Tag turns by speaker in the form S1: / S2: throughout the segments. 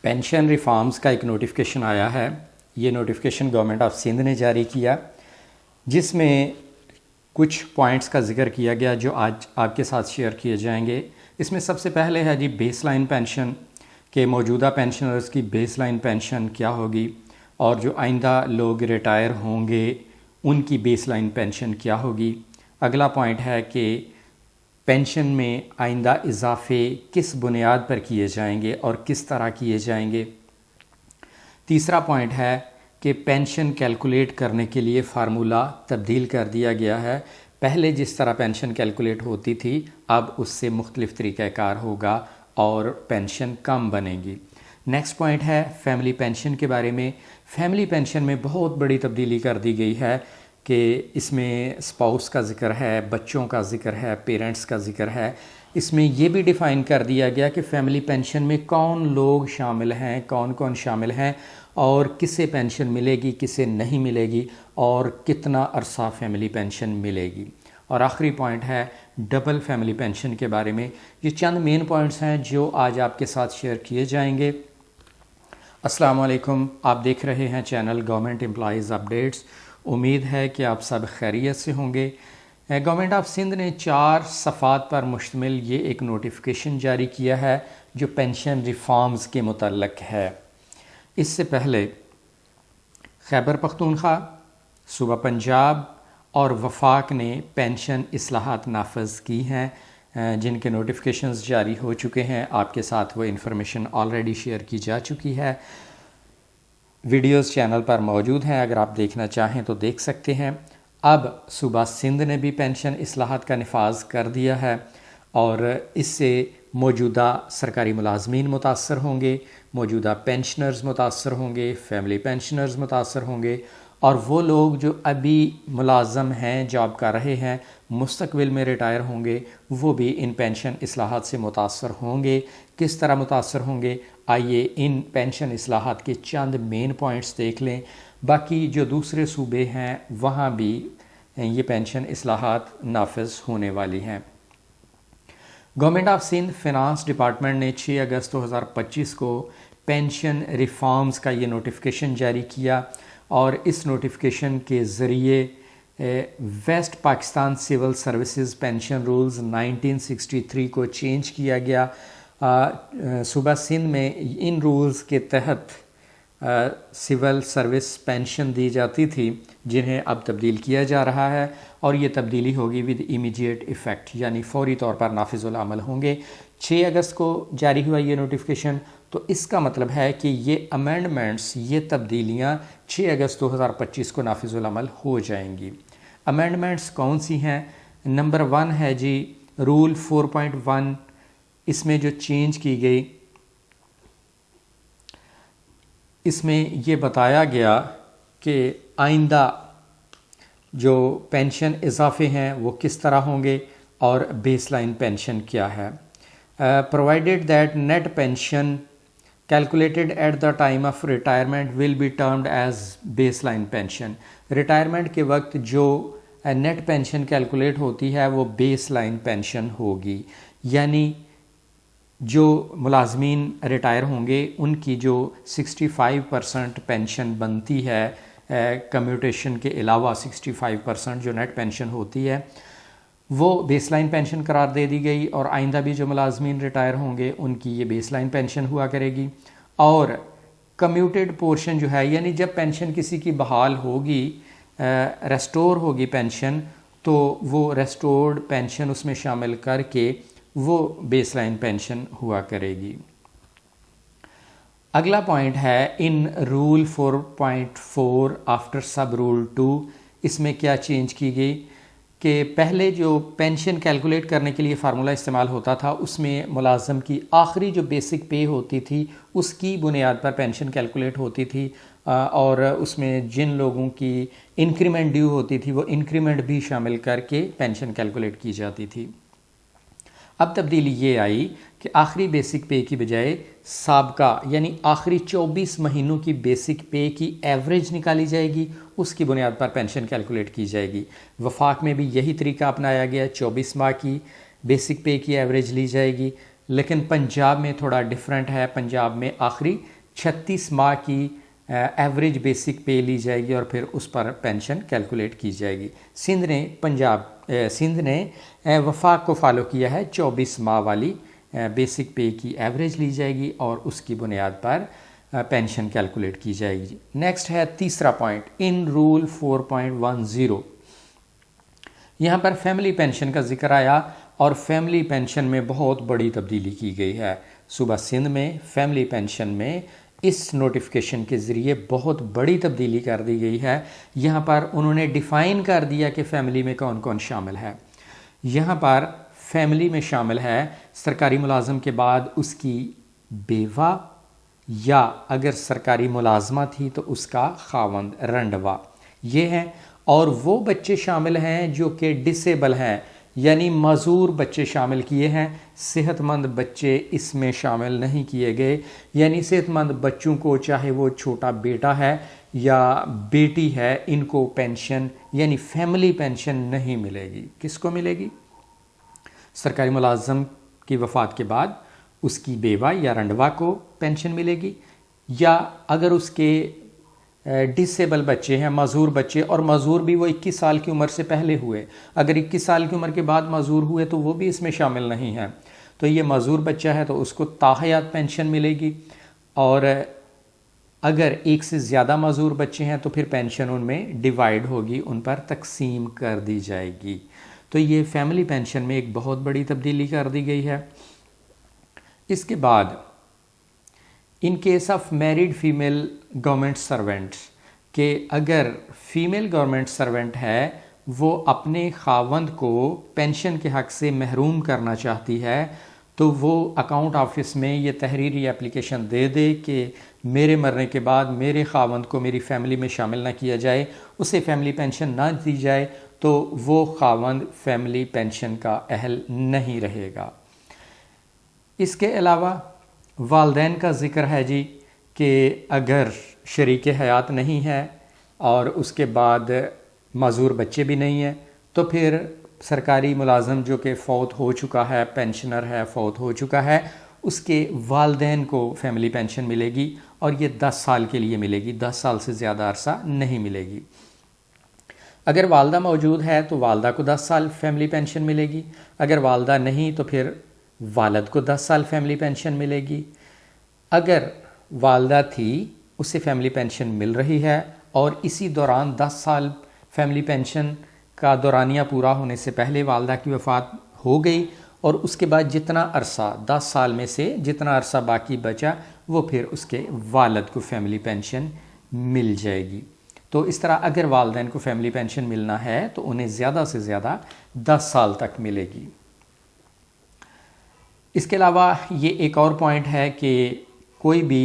S1: Pension reforms کا ایک notification آیا ہے. یہ نوٹیفیکیشن گورنمنٹ آف سندھ نے جاری کیا، جس میں کچھ پوائنٹس کا ذکر کیا گیا جو آج آپ کے ساتھ شیئر کیے جائیں گے. اس میں سب سے پہلے ہے بیس لائن پینشن، کہ موجودہ پینشنرز کی بیس لائن پینشن کیا ہوگی، اور جو آئندہ لوگ ریٹائر ہوں گے ان کی بیس لائن پینشن کیا ہوگی. اگلا پوائنٹ ہے کہ پینشن میں آئندہ اضافے کس بنیاد پر کیے جائیں گے اور کس طرح کیے جائیں گے. تیسرا پوائنٹ ہے کہ پینشن کیلکولیٹ کرنے کے لیے فارمولہ تبدیل کر دیا گیا ہے. پہلے جس طرح پینشن کیلکولیٹ ہوتی تھی اب اس سے مختلف طریقہ کار ہوگا اور پینشن کم بنے گی. نیکسٹ پوائنٹ ہے فیملی پینشن کے بارے میں. فیملی پینشن میں بہت بڑی تبدیلی کر دی گئی ہے کہ اس میں اسپاؤس کا ذکر ہے، بچوں کا ذکر ہے، پیرنٹس کا ذکر ہے. اس میں یہ بھی ڈیفائن کر دیا گیا کہ فیملی پینشن میں کون لوگ شامل ہیں، کون کون شامل ہیں، اور کسے پینشن ملے گی، کسے نہیں ملے گی، اور کتنا عرصہ فیملی پینشن ملے گی. اور آخری پوائنٹ ہے ڈبل فیملی پینشن کے بارے میں. یہ چند مین پوائنٹس ہیں جو آج آپ کے ساتھ شیئر کیے جائیں گے. السلام علیکم، آپ دیکھ رہے ہیں چینل گورنمنٹ امپلائیز اپڈیٹس. امید ہے کہ آپ سب خیریت سے ہوں گے. گورنمنٹ آف سندھ نے 4 صفحات پر مشتمل یہ ایک نوٹیفیکیشن جاری کیا ہے جو پینشن ریفارمز کے متعلق ہے. اس سے پہلے خیبر پختونخوا، صوبہ پنجاب اور وفاق نے پینشن اصلاحات نافذ کی ہیں جن کے نوٹیفیکیشنز جاری ہو چکے ہیں. آپ کے ساتھ وہ انفارمیشن آلریڈی شیئر کی جا چکی ہے. ویڈیوز چینل پر موجود ہیں، اگر آپ دیکھنا چاہیں تو دیکھ سکتے ہیں. اب صوبہ سندھ نے بھی پینشن اصلاحات کا نفاذ کر دیا ہے اور اس سے موجودہ سرکاری ملازمین متاثر ہوں گے، موجودہ پینشنرز متاثر ہوں گے، فیملی پینشنرز متاثر ہوں گے، اور وہ لوگ جو ابھی ملازم ہیں، جاب کر رہے ہیں، مستقبل میں ریٹائر ہوں گے، وہ بھی ان پینشن اصلاحات سے متاثر ہوں گے. کس طرح متاثر ہوں گے؟ آئیے ان پینشن اصلاحات کے چند مین پوائنٹس دیکھ لیں. باقی جو دوسرے صوبے ہیں وہاں بھی یہ پینشن اصلاحات نافذ ہونے والی ہیں. Government of Sindh finance department نے 6 اگست 2025 کو پینشن ریفارمز کا یہ نوٹیفیکیشن جاری کیا، اور اس نوٹیفیکیشن کے ذریعے west Pakistan civil services pension rules 1963 کو چینج کیا گیا. صوبہ سندھ میں ان رولز کے تحت سول سروس پینشن دی جاتی تھی جنہیں اب تبدیل کیا جا رہا ہے، اور یہ تبدیلی ہوگی ود امیڈیٹ ایفیکٹ، یعنی فوری طور پر نافذ العمل ہوں گے. 6 اگست کو جاری ہوا یہ نوٹیفیکیشن، تو اس کا مطلب ہے کہ یہ امینڈمنٹس، یہ تبدیلیاں 6 اگست 2025 کو نافذ العمل ہو جائیں گی. امینڈمنٹس کون سی ہیں؟ نمبر 1 ہے رول 4.1. اس میں جو چینج کی گئی، اس میں یہ بتایا گیا کہ آئندہ جو پینشن اضافے ہیں وہ کس طرح ہوں گے اور بیس لائن پینشن کیا ہے. Provided that net pension calculated at the time of retirement will be termed as baseline pension. Retirement کے وقت جو نیٹ پینشن کیلکولیٹ ہوتی ہے وہ بیس لائن پینشن ہوگی، یعنی جو ملازمین ریٹائر ہوں گے ان کی جو 65% پینشن بنتی ہے، کمیوٹیشن کے علاوہ 65% جو نیٹ پینشن ہوتی ہے وہ بیس لائن پینشن قرار دے دی گئی، اور آئندہ بھی جو ملازمین ریٹائر ہوں گے ان کی یہ بیس لائن پینشن ہوا کرے گی. اور کمیوٹیڈ پورشن جو ہے، یعنی جب پینشن کسی کی بحال ہوگی، ریسٹور ہوگی پینشن، تو وہ ریسٹورڈ پینشن اس میں شامل کر کے وہ بیس لائن پینشن ہوا کرے گی. اگلا پوائنٹ ہے ان رول 4.4 آفٹر سب رول 2. اس میں کیا چینج کی گئی کہ پہلے جو پینشن کیلکولیٹ کرنے کے لیے فارمولہ استعمال ہوتا تھا اس میں ملازم کی آخری جو بیسک پے ہوتی تھی اس کی بنیاد پر پینشن کیلکولیٹ ہوتی تھی، اور اس میں جن لوگوں کی انکریمنٹ ڈیو ہوتی تھی وہ انکریمنٹ بھی شامل کر کے پینشن کیلکولیٹ کی جاتی تھی. اب تبدیلی یہ آئی کہ آخری بیسک پے کی بجائے سابقہ یعنی آخری 24 مہینوں کی بیسک پے کی ایوریج نکالی جائے گی، اس کی بنیاد پر پینشن کیلکولیٹ کی جائے گی. وفاق میں بھی یہی طریقہ اپنایا گیا، 24 ماہ کی بیسک پے کی ایوریج لی جائے گی. لیکن پنجاب میں تھوڑا ڈیفرنٹ ہے. پنجاب میں آخری
S2: 36 माह की एवरेज बेसिक पे ली जाएगी और फिर उस पर पेंशन कैलकुलेट की जाएगी। सिंध ने वफाक को फॉलो किया है, 24 माह वाली बेसिक पे की एवरेज ली जाएगी और उसकी बुनियाद पर पेंशन कैलकुलेट की जाएगी। नेक्स्ट है तीसरा पॉइंट, इन रूल 4.10 यहाँ पर फैमिली पेंशन का जिक्र आया और फैमिली पेंशन में बहुत बड़ी तब्दीली की गई है। सूबा सिंध में फैमिली पेंशन में इस नोटिफिकेशन के ज़रिए बहुत बड़ी तब्दीली कर दी गई है। यहाँ पर उन्होंने डिफ़ाइन कर दिया कि फ़ैमिली में कौन कौन शामिल है। यहाँ पर फैमिली में शामिल है सरकारी मुलाजम के बाद उसकी बेवा, या अगर सरकारी मुलाजमा थी तो उसका खावंद रंडवा, ये हैं। और वो बच्चे शामिल हैं जो कि डिसेबल हैं, यानी माजूर बच्चे शामिल किए हैं, सेहतमंद बच्चे इसमें शामिल नहीं किए गए। यानी सेहतमंद बच्चों को, चाहे वो छोटा बेटा है या बेटी है, इनको पेंशन यानी फैमिली पेंशन नहीं मिलेगी। किसको मिलेगी? सरकारी मुलाजम की वफ़ात के बाद उसकी बेवा या रंडवा को पेंशन मिलेगी, या अगर उसके डिसेबल बच्चे हैं, माजूर बच्चे, और माजूर भी वो 21 साल की उम्र से पहले हुए, अगर 21 साल की उम्र के बाद माजूर हुए तो वो भी इसमें शामिल नहीं है। तो ये माजूर बच्चा है तो उसको ताहयात पेंशन मिलेगी, और अगर एक से ज़्यादा माजूर बच्चे हैं तो फिर पेंशन उनमें डिवाइड होगी, उन पर तकसीम कर दी जाएगी। तो ये फैमिली पेंशन में एक बहुत बड़ी तब्दीली कर दी गई है। इसके बाद in case of married female government servants, के अगर फीमेल गवर्नमेंट सर्वेंट है वो अपने खावंद को पेंशन के हक़ से महरूम करना चाहती है, तो वो अकाउंट ऑफिस में ये तहरीरी एप्लीकेशन दे दे कि मेरे मरने के बाद मेरे खावंद को मेरी फैमिली में शामिल ना किया जाए, उसे फैमिली पेंशन ना दी जाए, तो वो खावंद फैमिली पेंशन का अहल नहीं रहेगा। इसके अलावा वालदैन का ज़िक्र है जी कि अगर शरीक हयात नहीं है और उसके बाद माजूर बच्चे भी नहीं हैं, तो फिर सरकारी मुलाजम जो कि फ़ौत हो चुका है, पेंशनर है, फ़ौत हो चुका है, उसके वालदैन को फैमिली पेंशन मिलेगी और ये 10 साल के लिए मिलेगी, 10 साल से ज़्यादा अरसा नहीं मिलेगी। अगर वालदा मौजूद है तो वालदा को 10 साल फैमिली पेंशन मिलेगी, अगर वालदा नहीं तो फिर वालद को 10 साल फैमिली पेंशन मिलेगी। अगर वालदा थी उसे फैमिली पेंशन मिल रही है और इसी दौरान 10 साल फैमिली पेंशन का दौरानिया पूरा होने से पहले वालदा की वफ़ात हो गई, और उसके बाद जितना अरसा 10 साल में से जितना अरसा बाकी बचा वो फिर उसके वालद को फैमिली पेंशन मिल जाएगी। तो इस तरह अगर वालदैन को फैमिली पेंशन मिलना है तो उन्हें ज़्यादा से ज़्यादा 10 साल तक मिलेगी। इसके अलावा ये एक और पॉइंट है कि कोई भी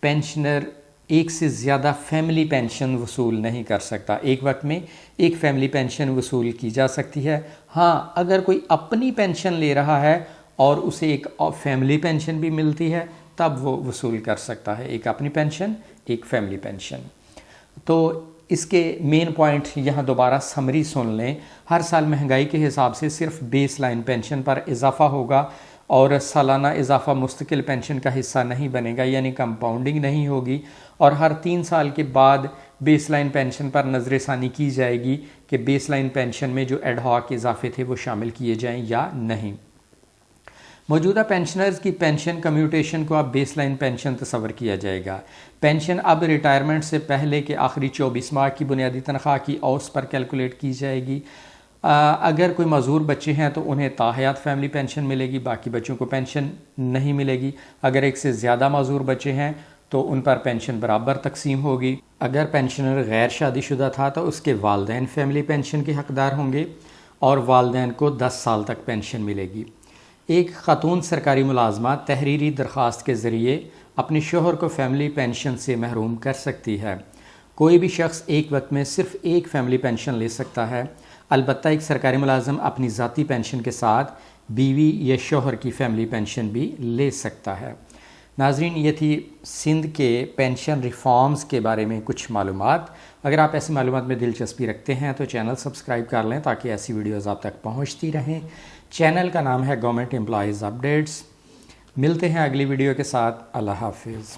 S2: पेंशनर एक से ज़्यादा फैमिली पेंशन वसूल नहीं कर सकता, एक वक्त में एक फैमिली पेंशन वसूल की जा सकती है। हाँ, अगर कोई अपनी पेंशन ले रहा है और उसे एक फैमिली पेंशन भी मिलती है तब वो वसूल कर सकता है, एक अपनी पेंशन एक फैमिली पेंशन। तो इसके मेन पॉइंट यहाँ दोबारा समरी सुन लें। हर साल महंगाई के हिसाब से सिर्फ बेस लाइन पेंशन पर इजाफ़ा होगा और सालाना इजाफ़ा मुस्तकिल पेंशन का हिस्सा नहीं बनेगा, यानी कंपाउंडिंग नहीं होगी, और हर 3 साल के बाद बेस लाइन पेंशन पर नज़रसानी की जाएगी कि बेस लाइन पेंशन में जो एडहॉक इजाफे थे वो शामिल किए जाएं या नहीं। मौजूदा पेंशनर्स की पेंशन कम्यूटेशन को अब बेस लाइन पेंशन तस्वर किया जाएगा। पेंशन अब रिटायरमेंट से पहले के आखिरी 24 माह की बुनियादी तनख्वाह की औस पर कैलकुलेट की जाएगी। अगर कोई मजूर बच्चे हैं तो उन्हें ताहयात फैमिली पेंशन मिलेगी, बाकी बच्चों को पेंशन नहीं मिलेगी। अगर एक से ज़्यादा मजूर बच्चे हैं तो उन पर पेंशन बराबर तकसीम होगी। अगर पेंशनर गैर शादीशुदा था तो उसके वालदैन फैमिली पेंशन के हकदार होंगे और वालदैन को 10 साल तक पेंशन मिलेगी। एक ख़ातून सरकारी मुलाजमा तहरीरी दरख्वास्त के ज़रिए अपने शोहर को फैमिली पेंशन से महरूम कर सकती है। कोई भी शख्स एक वक्त में सिर्फ़ एक फैमिली पेंशन ले सकता है, अलबत्ता एक सरकारी मुलाजम अपनी ज़ाती पेंशन के साथ बीवी या शोहर की फैमिली पेंशन भी ले सकता है। नाज़रीन, ये थी सिंध के पेंशन रिफॉर्म्स के बारे में कुछ मालूमात। अगर आप ऐसी मालूमात में दिलचस्पी रखते हैं तो चैनल सब्सक्राइब कर लें ताकि ऐसी वीडियोज़ आप तक पहुँचती रहें। चैनल का नाम है गवर्नमेंट एम्प्लॉयज़ अपडेट्स। मिलते हैं अगली वीडियो के साथ। अल्लाह हाफिज़।